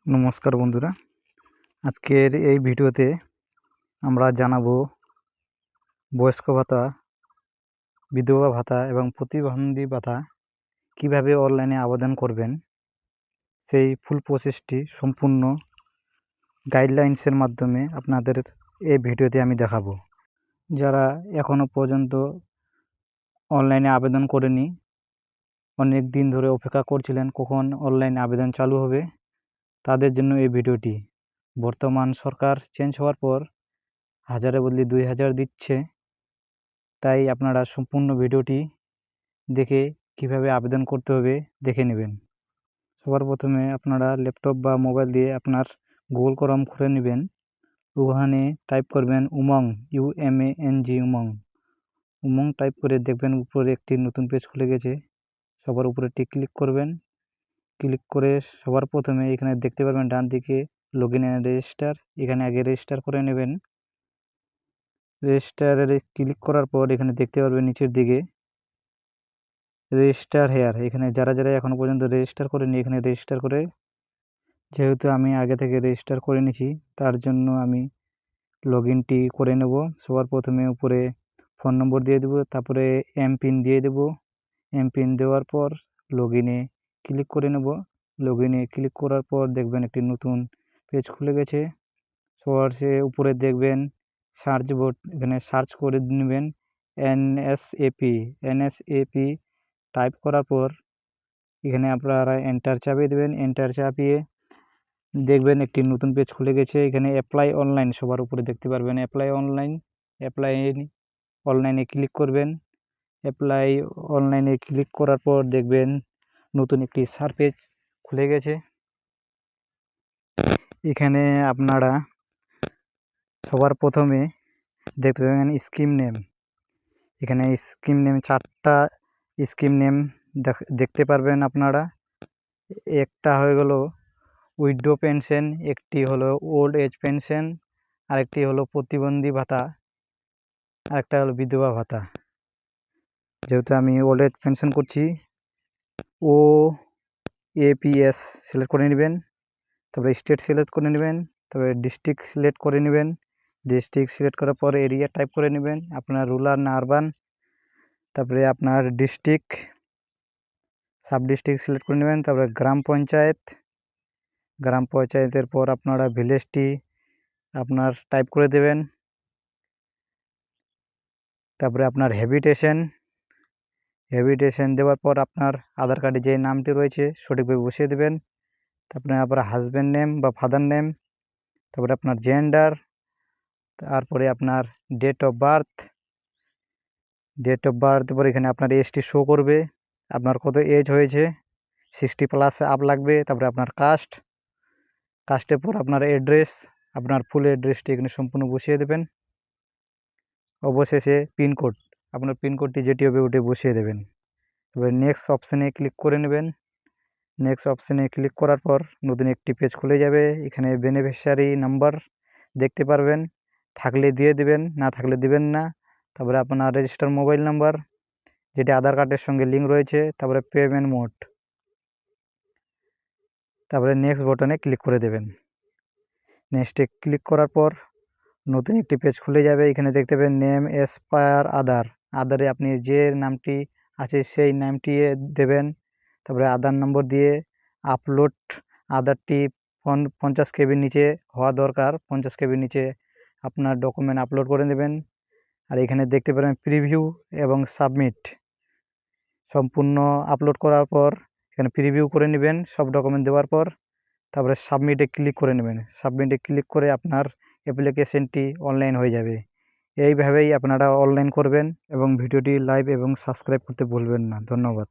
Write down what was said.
নমস্কার বন্ধুরা, আজকের এই ভিডিওতে আমরা জানাবো বয়স্ক ভাতা, বিধবা ভাতা এবং প্রতিবন্ধী ভাতা কিভাবে অনলাইনে আবেদন করবেন। সেই ফুল প্রসেসটি সম্পূর্ণ গাইডলাইন্সের মাধ্যমে আপনাদের এই ভিডিওতে আমি দেখাবো। যারা এখনও পর্যন্ত অনলাইনে আবেদন করেনি, অনেক দিন ধরে অপেক্ষা করছিলেন কখন অনলাইন আবেদন চালু হবে, তাদের জন্য এই ভিডিওটি। বর্তমান সরকার চেঞ্জ হওয়ার পর 1000-এর বদলে 2000 দিচ্ছে, তাই আপনারা সম্পূর্ণ ভিডিওটি দেখে কিভাবে আবেদন করতে হবে দেখে নেবেন। সবার প্রথমে আপনারা ল্যাপটপ বা মোবাইল দিয়ে আপনার গুগল ক্রোম খুলে নেবেন। ওখানে টাইপ করবেন উমং, UMANG, উমং টাইপ করে দেখবেন উপরে একটি নতুন পেজ খুলে গেছে। সবার উপরে ক্লিক করবেন। ক্লিক করে সবার প্রথমে এখানে দেখতে পারবেন ডান দিকে লগইন অ্যান্ড রেজিস্টার, এখানে আগে রেজিস্টার করে নেবেন। রেজিস্টারে ক্লিক করার পর এখানে দেখতে পারবেন নিচের দিকে রেজিস্টার হেয়ার, এখানে যারা এখনও পর্যন্ত রেজিস্টার করেনি এখানে রেজিস্টার করে, যেহেতু আমি আগে থেকে রেজিস্টার করে নিয়েছি তার জন্য আমি লগইনটি করে নেব। সবার প্রথমে উপরে ফোন নম্বর দিয়ে দেবো, তারপরে এমপিন দিয়ে দেব। এমপিন দেওয়ার পর লগইনে ক্লিক করে নেব। লগইনে ক্লিক করার পর দেখবেন একটি নতুন পেজ খুলে গেছে। সবার উপরে দেখবেন সার্চ বোর্ড, এখানে সার্চ করে নেবেন NSAP টাইপ করার পর এখানে আপনারা এন্টার চাপিয়ে দেবেন। এন্টার চাপিয়ে দেখবেন একটি নতুন পেজ খুলে গেছে। এখানে অ্যাপ্লাই অনলাইন সবার উপরে দেখতে পারবেন অ্যাপ্লাই অনলাইনে ক্লিক করবেন। অ্যাপ্লাই অনলাইনে ক্লিক করার পর দেখবেন নতুন একটি সারপেজ খুলে গেছে। এখানে আপনারা সবার প্রথমে দেখতে পাবেন স্কিম নেম। এখানে স্কিম নেম 4টা স্কিম নেম দেখতে পারবেন আপনারা। একটা হয়ে গেল উইডো পেনশন, একটি হলো ওল্ড এজ পেনশন, আরেকটি হলো প্রতিবন্ধী ভাতা, আরেকটা হলো বিধবা ভাতা। যেহেতু আমি ওল্ড এজ পেনশন করছি, OAPS সিলেক্ট করে নেবেন। তারপরে স্টেট সিলেক্ট করে নেবেন, তারপরে ডিস্ট্রিক্ট সিলেক্ট করে নেবেন। ডিস্ট্রিক্ট সিলেক্ট করার পর এরিয়া টাইপ করে নেবেন, আপনার রুরাল না আরবান। তারপরে আপনার ডিস্ট্রিক্ট, সাব ডিস্ট্রিক্ট সিলেক্ট করে নেবেন। তারপরে গ্রাম পঞ্চায়েতের পর আপনারা ভিলেজটি আপনার টাইপ করে দেবেন। তারপরে আপনার হ্যাবিটেশন দেওয়ার পর আপনার আধার কার্ডে যে নামটি রয়েছে সঠিকভাবে বসিয়ে দেবেন। তারপরে আপনার হাজব্যান্ড নেম বা ফাদার নেম, তারপরে আপনার জেন্ডার, তারপরে আপনার ডেট অফ বার্থ পর এখানে আপনার এজটি শো করবে, আপনার কত এজ হয়েছে, 60+ আপ লাগবে। তারপরে আপনার কাস্টের পর আপনার অ্যাড্রেস, আপনার ফুল অ্যাড্রেসটি এখানে সম্পূর্ণ বসিয়ে দেবেন। অবশেষে পিনকোড, আপনার পিনকোডটি যেটি হবে ওটি বসিয়ে দেবেন। তবে নেক্সট অপশানে ক্লিক করে নেবেন। নেক্সট অপশানে ক্লিক করার পর নতুন একটি পেজ খুলে যাবে। এখানে বেনিফিশিয়ারি নাম্বার দেখতে পারবেন, থাকলে দিয়ে দেবেন, না থাকলে দিবেন না। তারপরে আপনার রেজিস্টার মোবাইল নাম্বার যেটি আধার কার্ডের সঙ্গে লিঙ্ক রয়েছে, তারপরে পেমেন্ট মোড, তারপরে নেক্সট বাটনে ক্লিক করে দেবেন। নেক্সটে ক্লিক করার পর নতুন একটি পেজ খুলে যাবে। এখানে দেখতে পাবেন নেম এসপায়ার আধারে আপনি যে নামটি আছে সেই নামটি দেবেন। তারপরে আধার নম্বর দিয়ে আপলোড আধারটি 50 KB নিচে হওয়া দরকার, 50 KB নিচে আপনার ডকুমেন্ট আপলোড করে দেবেন। আর এখানে দেখতে পারেন প্রিভিউ এবং সাবমিট, সম্পূর্ণ আপলোড করার পর এখানে প্রিভিউ করে নেবেন সব ডকুমেন্ট দেওয়ার পর। তারপরে সাবমিটে ক্লিক করে নেবেন। সাবমিটে ক্লিক করে আপনার অ্যাপ্লিকেশনটি অনলাইন হয়ে যাবে। এইভাবেই আপনারা অনলাইন করবেন এবং ভিডিওটি লাইক এবং সাবস্ক্রাইব করতে ভুলবেন না। ধন্যবাদ।